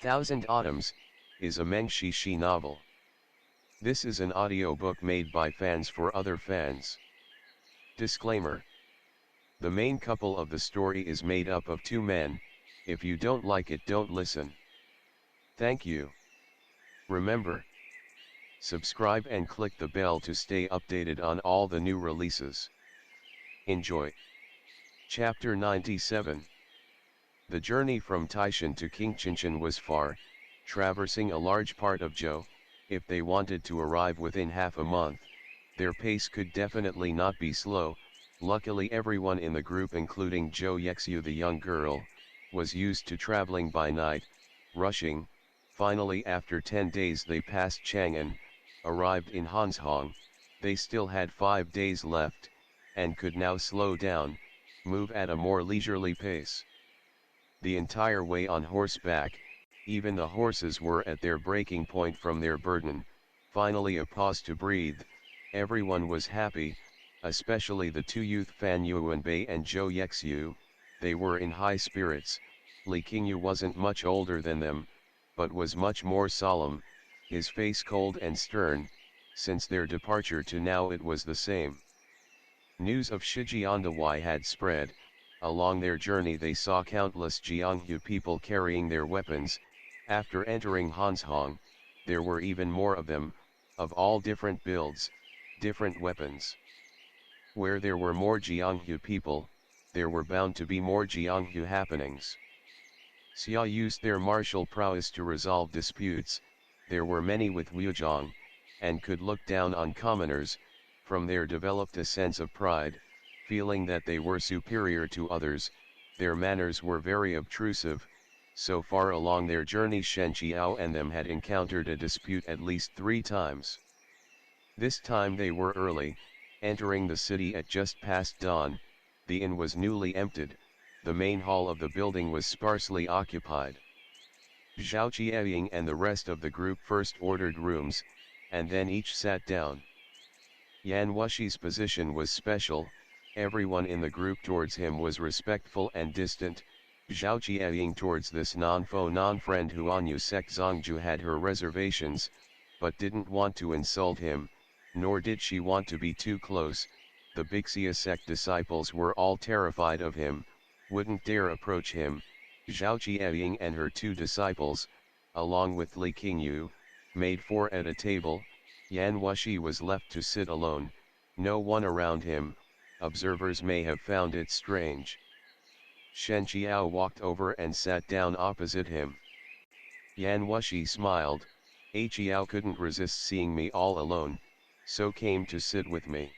Thousand Autumns, is a Meng Xi Shi novel. This is an audiobook made by fans for other fans. Disclaimer. The main couple of the story is made up of two men. If you don't like it, don't listen. Thank you. Remember, subscribe and click the bell to stay updated on all the new releases. Enjoy. Chapter 97. The journey from Taishan to Qingqingshan was far, traversing a large part of Zhou. If they wanted to arrive within half a month, their pace could definitely not be slow. Luckily everyone in the group, including Zhou Yexu the young girl, was used to traveling by night, rushing. Finally, after 10 days they passed Chang'an, arrived in Hanshon. They still had 5 days left, and could now slow down, move at a more leisurely pace. The entire way on horseback, even the horses were at their breaking point from their burden. Finally a pause to breathe. Everyone was happy, especially the two youth Fan Yuanbei and Zhou Yexu. They were in high spirits. Li Qingyu wasn't much older than them, but was much more solemn, his face cold and stern. Since their departure to now it was the same. News of Shijiandawai had spread. Along their journey they saw countless Jianghu people carrying their weapons. After entering Hanshong, there were even more of them, of all different builds, different weapons. Where there were more Jianghu people, there were bound to be more Jianghu happenings. Xia used their martial prowess to resolve disputes. There were many with Wuzhong, and could look down on commoners. From there developed a sense of pride, feeling that they were superior to others. Their manners were very obtrusive. So far along their journey Shen Qiao and them had encountered a dispute at least 3 times. This time they were early, entering the city at just past dawn. The inn was newly emptied, the main hall of the building was sparsely occupied. Zhao Qiaying and the rest of the group first ordered rooms, and then each sat down. Yan Wushi's position was special. Everyone in the group towards him was respectful and distant. Zhao Qiaying towards this non-foe non-friend Huanyu sect Zongju had her reservations, but didn't want to insult him, nor did she want to be too close. The Wuxia sect disciples were all terrified of him, wouldn't dare approach him. Zhao Qiaying and her 2 disciples, along with Li Qingyu, made 4 at a table. Yan Wushi was left to sit alone, no one around him. Observers may have found it strange. Shen Qiao walked over and sat down opposite him. Yan Wushi smiled. Qiao couldn't resist seeing me all alone, so came to sit with me.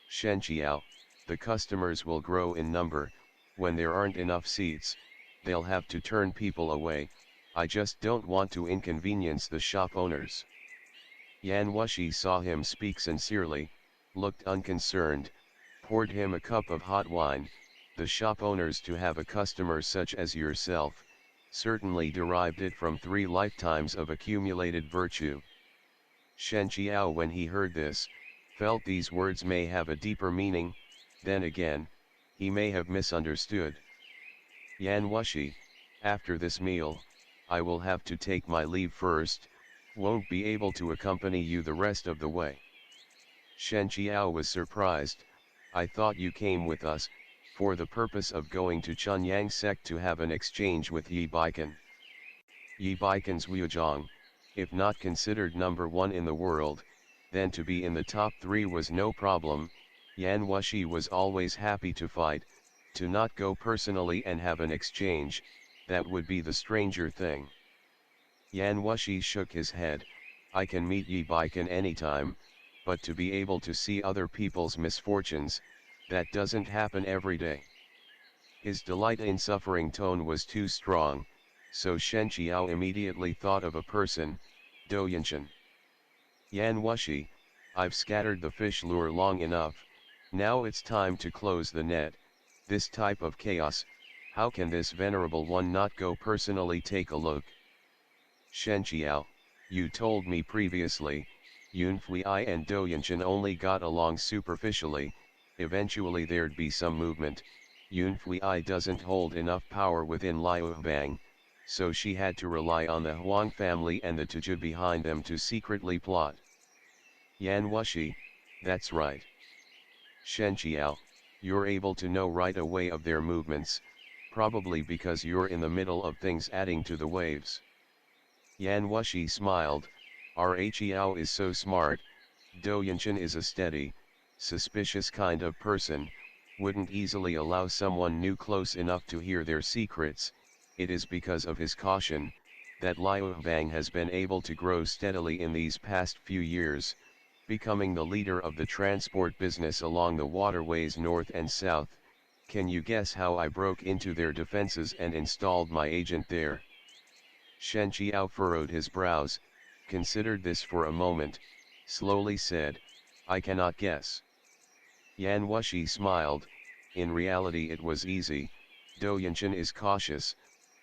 Shen Qiao, the customers will grow in number. When there aren't enough seats, they'll have to turn people away. I just don't want to inconvenience the shop owners. Yan Wushi saw him speak sincerely, looked unconcerned, poured him a cup of hot wine. The shop owners, to have a customer such as yourself, certainly derived it from 3 lifetimes of accumulated virtue. Shen Qiao, when he heard this, felt these words may have a deeper meaning. Then again, he may have misunderstood. Yan Wushi, after this meal, I will have to take my leave first, won't be able to accompany you the rest of the way. Shen Qiao was surprised. I thought you came with us, for the purpose of going to Chunyang sect to have an exchange with Yi Baikan. Yi Baikan's Wuzhong, if not considered number 1 in the world, then to be in the top 3 was no problem. Yan Wushi was always happy to fight. To not go personally and have an exchange, that would be the stranger thing. Yan Wushi shook his head. I can meet Yi Baikan anytime, but to be able to see other people's misfortunes, that doesn't happen every day. His delight in suffering tone was too strong, so Shen Qiao immediately thought of a person, Douyanshan. Yan Wushi, I've scattered the fish lure long enough, now it's time to close the net. This type of chaos, how can this venerable one not go personally take a look? Shen Qiao, you told me previously, Yunfui and Douyanshan only got along superficially. Eventually there'd be some movement. Yunfui doesn't hold enough power within Liu Bang, so she had to rely on the Huang family and the Tuju behind them to secretly plot. Yan Wushi, that's right. Shen Qiao, you're able to know right away of their movements, probably because you're in the middle of things adding to the waves. Yan Wushi smiled, Rhiao is so smart, Do Yanshan is a steady, suspicious kind of person, wouldn't easily allow someone new close enough to hear their secrets. It is because of his caution, that Liu Bang has been able to grow steadily in these past few years, becoming the leader of the transport business along the waterways north and south. Can you guess how I broke into their defenses and installed my agent there? Shen Qiao furrowed his brows, considered this for a moment, slowly said, I cannot guess. Yan Wushi smiled, in reality it was easy, Do Yanshan is cautious,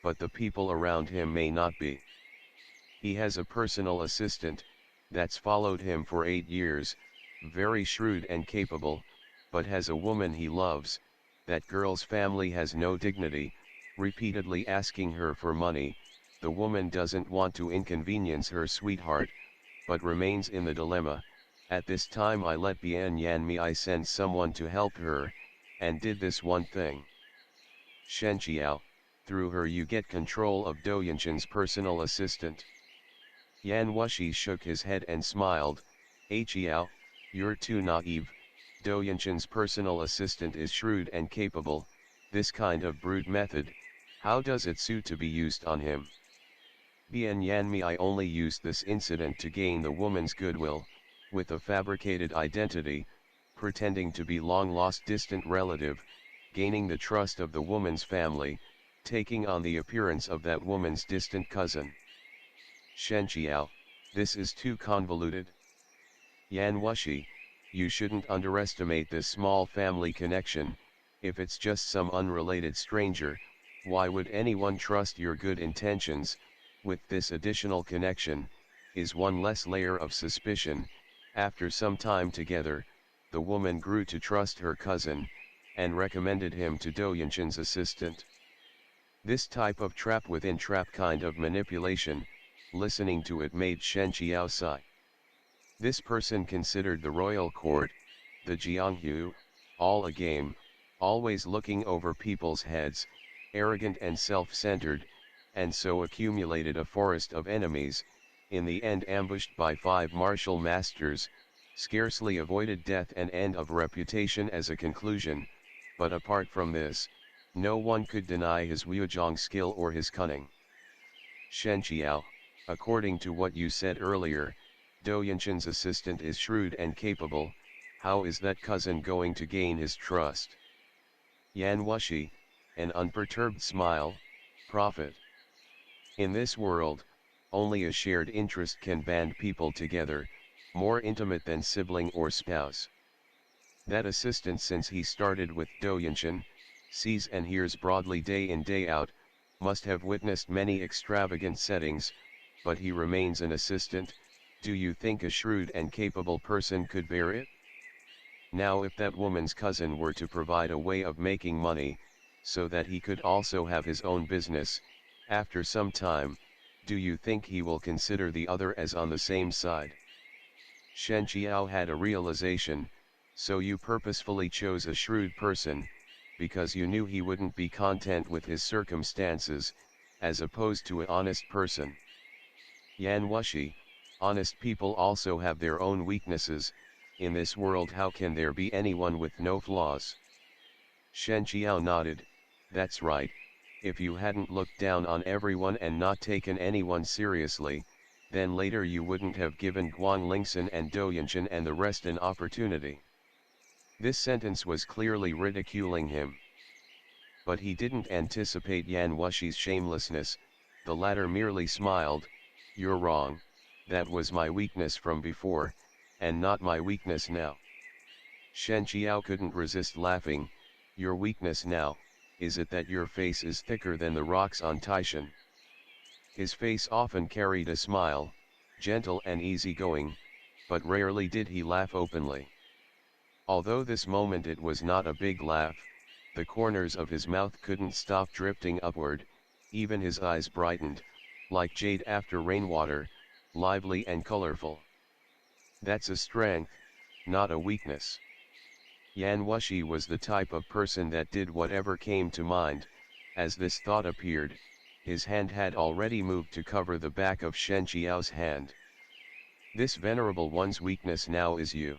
but the people around him may not be. He has a personal assistant, that's followed him for 8 years, very shrewd and capable, but has a woman he loves. That girl's family has no dignity, repeatedly asking her for money. The woman doesn't want to inconvenience her sweetheart, but remains in the dilemma. At this time I let Bian Yan Mi send someone to help her, and did this one thing. Shen Qiao, through her you get control of Do Yanshan's personal assistant. Yan Wushi shook his head and smiled, Qiao, you're too naive, Do Yanshan's personal assistant is shrewd and capable, this kind of brute method, how does it suit to be used on him? Bian Yan Mi only used this incident to gain the woman's goodwill, with a fabricated identity, pretending to be long-lost distant relative, gaining the trust of the woman's family, taking on the appearance of that woman's distant cousin. Shen Qiao, this is too convoluted. Yan Wushi, you shouldn't underestimate this small family connection. If it's just some unrelated stranger, why would anyone trust your good intentions? With this additional connection, is one less layer of suspicion. After some time together, the woman grew to trust her cousin, and recommended him to Do Yanshan's assistant. This type of trap within trap kind of manipulation, listening to it made Shen Qiao sigh. This person considered the royal court, the Jianghu, all a game, always looking over people's heads, arrogant and self-centered, and so accumulated a forest of enemies, in the end ambushed by 5 martial masters, scarcely avoided death and end of reputation as a conclusion, but apart from this, no one could deny his Wujiang skill or his cunning. Shen Qiao, according to what you said earlier, Do Yanshan's assistant is shrewd and capable, how is that cousin going to gain his trust? Yan Wushi, an unperturbed smile, profit. In this world, only a shared interest can band people together, more intimate than sibling or spouse. That assistant, since he started with Do Yanshan, sees and hears broadly day in day out, must have witnessed many extravagant settings, but he remains an assistant. Do you think a shrewd and capable person could bear it? Now if that woman's cousin were to provide a way of making money, so that he could also have his own business, after some time, do you think he will consider the other as on the same side? Shen Qiao had a realization, so you purposefully chose a shrewd person, because you knew he wouldn't be content with his circumstances, as opposed to an honest person. Yan Wushi, honest people also have their own weaknesses. In this world how can there be anyone with no flaws? Shen Qiao nodded, that's right, if you hadn't looked down on everyone and not taken anyone seriously, then later you wouldn't have given Guan Lingxin and Do Yanshan and the rest an opportunity. This sentence was clearly ridiculing him. But he didn't anticipate Yan Wushi's shamelessness, the latter merely smiled, you're wrong, that was my weakness from before, and not my weakness now. Shen Qiao couldn't resist laughing, your weakness now, is it that your face is thicker than the rocks on Taishan? His face often carried a smile, gentle and easygoing, but rarely did he laugh openly. Although this moment it was not a big laugh, the corners of his mouth couldn't stop drifting upward, even his eyes brightened, like jade after rainwater, lively and colorful. That's a strength, not a weakness. Yan Wushi was the type of person that did whatever came to mind. As this thought appeared, his hand had already moved to cover the back of Shen Qiao's hand. This venerable one's weakness now is you.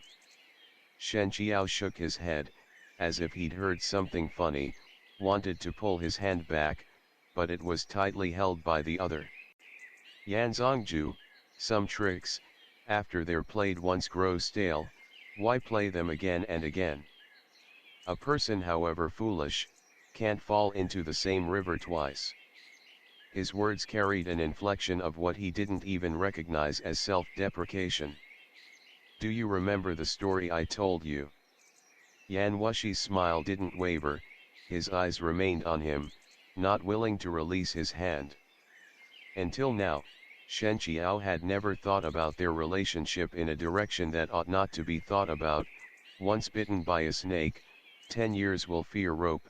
Shen Qiao shook his head, as if he'd heard something funny, wanted to pull his hand back, but it was tightly held by the other. Yan Zongju, some tricks, after they're played once grow stale, why play them again and again? A person, however foolish, can't fall into the same river twice. His words carried an inflection of what he didn't even recognize as self-deprecation. Do you remember the story I told you? Yan Wushi's smile didn't waver, his eyes remained on him, not willing to release his hand. Until now, Shen Qiao had never thought about their relationship in a direction that ought not to be thought about. Once bitten by a snake, 10 years will fear rope.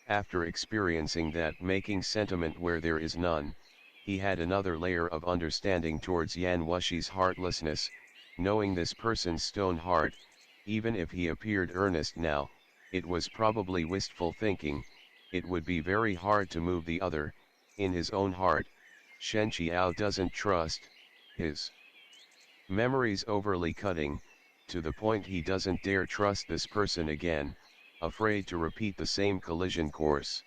After experiencing that making sentiment where there is none, he had another layer of understanding towards Yan Wushi's heartlessness, knowing this person's stone heart. Even if he appeared earnest now, it was probably wistful thinking. It would be very hard to move the other. In his own heart, Shen Qiao doesn't trust his memories overly cutting, to the point he doesn't dare trust this person again, afraid to repeat the same collision course.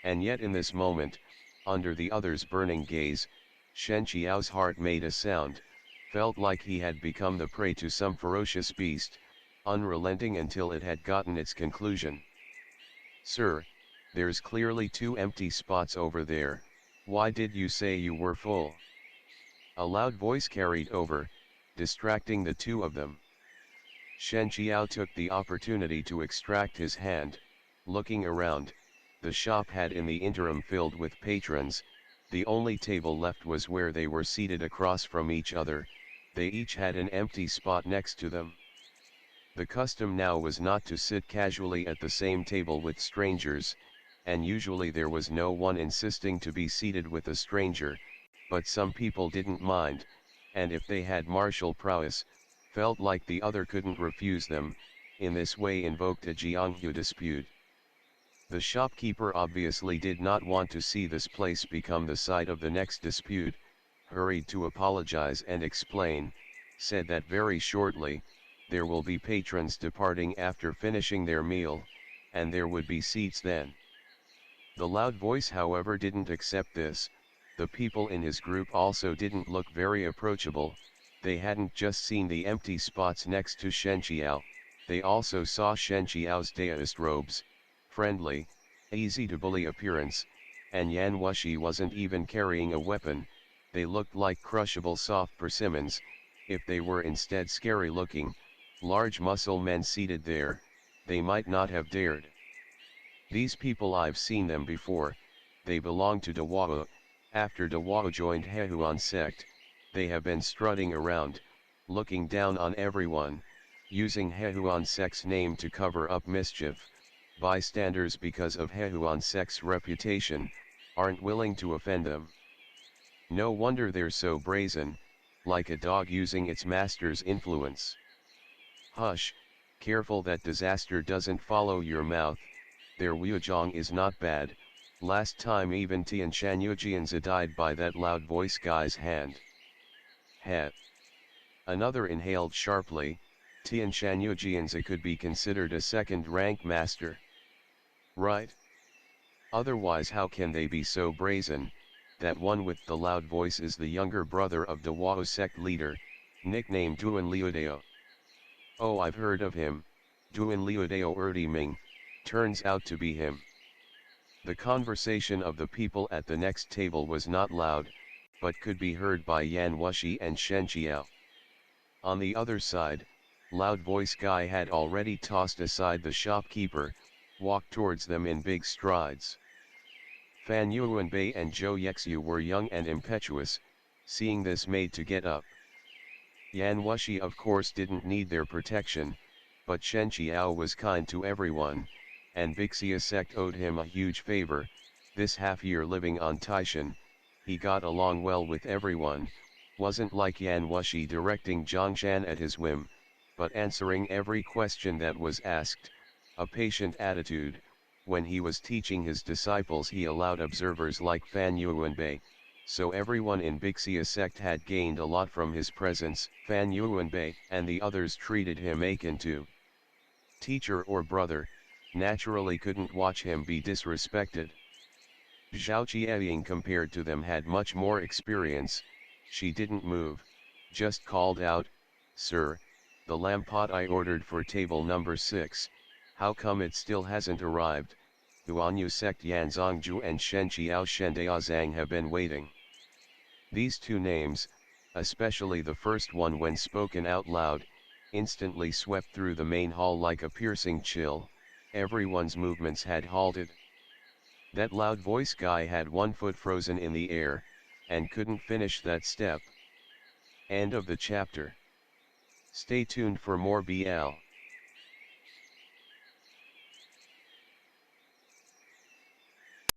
And yet in this moment, under the other's burning gaze, Shen Qiao's heart made a sound, felt like he had become the prey to some ferocious beast, unrelenting until it had gotten its conclusion. Sir, there's clearly 2 empty spots over there. Why did you say you were full? A loud voice carried over, distracting the 2 of them. Shen Qiao took the opportunity to extract his hand. Looking around, the shop had in the interim filled with patrons. The only table left was where they were seated across from each other. They each had an empty spot next to them. The custom now was not to sit casually at the same table with strangers, and usually there was no one insisting to be seated with a stranger, but some people didn't mind, and if they had martial prowess, felt like the other couldn't refuse them, in this way invoked a Jianghu dispute. The shopkeeper obviously did not want to see this place become the site of the next dispute, hurried to apologize and explain, said that very shortly, there will be patrons departing after finishing their meal, and there would be seats then. The loud voice, however, didn't accept this. The people in his group also didn't look very approachable. They hadn't just seen the empty spots next to Shen Qiao, they also saw Shen Qiao's Daoist robes, friendly, easy to bully appearance, and Yan Wushi wasn't even carrying a weapon. They looked like crushable soft persimmons. If they were instead scary looking, large muscle men seated there, they might not have dared. These people, I've seen them before. They belong to Dawao. After Dawao joined Hehuan sect, they have been strutting around, looking down on everyone, using Hehuan sect's name to cover up mischief. Bystanders, because of Hehuan sect's reputation, aren't willing to offend them. No wonder they're so brazen, like a dog using its master's influence. Hush, careful that disaster doesn't follow your mouth. Their Wuzhong is not bad. Last time even Tian Shanyujianza died by that loud voice guy's hand. Heh. Another inhaled sharply. Tian Shanyujianza could be considered a second-rank master. Right? Otherwise how can they be so brazen? That one with the loud voice is the younger brother of Dawao sect leader, nicknamed Duan Liudeo. Oh, I've heard of him. Duan Liudeo Ming, turns out to be him. The conversation of the people at the next table was not loud, but could be heard by Yan Wushi and Shen Qiao. On the other side, loud voice guy had already tossed aside the shopkeeper, walked towards them in big strides. Fan Yuanbei and Zhou Yexu were young and impetuous, seeing this made to get up. Yan Wushi of course didn't need their protection, but Shen Qiao was kind to everyone, and Wuxia sect owed him a huge favor. this half-year living on Taishan, he got along well with everyone, wasn't like Yan Wushi directing Zhongshan at his whim, but answering every question that was asked, a patient attitude. When he was teaching his disciples he allowed observers like Fan Yuanbei, so everyone in Wuxia sect had gained a lot from his presence. Fan Yuanbei and the others treated him akin to teacher or brother, naturally couldn't watch him be disrespected. Zhao Qiaying compared to them had much more experience. She didn't move, just called out, "Sir, the lamb pot I ordered for table number 6, how come it still hasn't arrived? Huanyu sect Yanzongju and Shen Qiao Shendaozang have been waiting." These two names, especially the first one when spoken out loud, instantly swept through the main hall like a piercing chill. Everyone's movements had halted. That loud voice guy had one foot frozen in the air, and couldn't finish that step. End of the chapter. Stay tuned for more BL.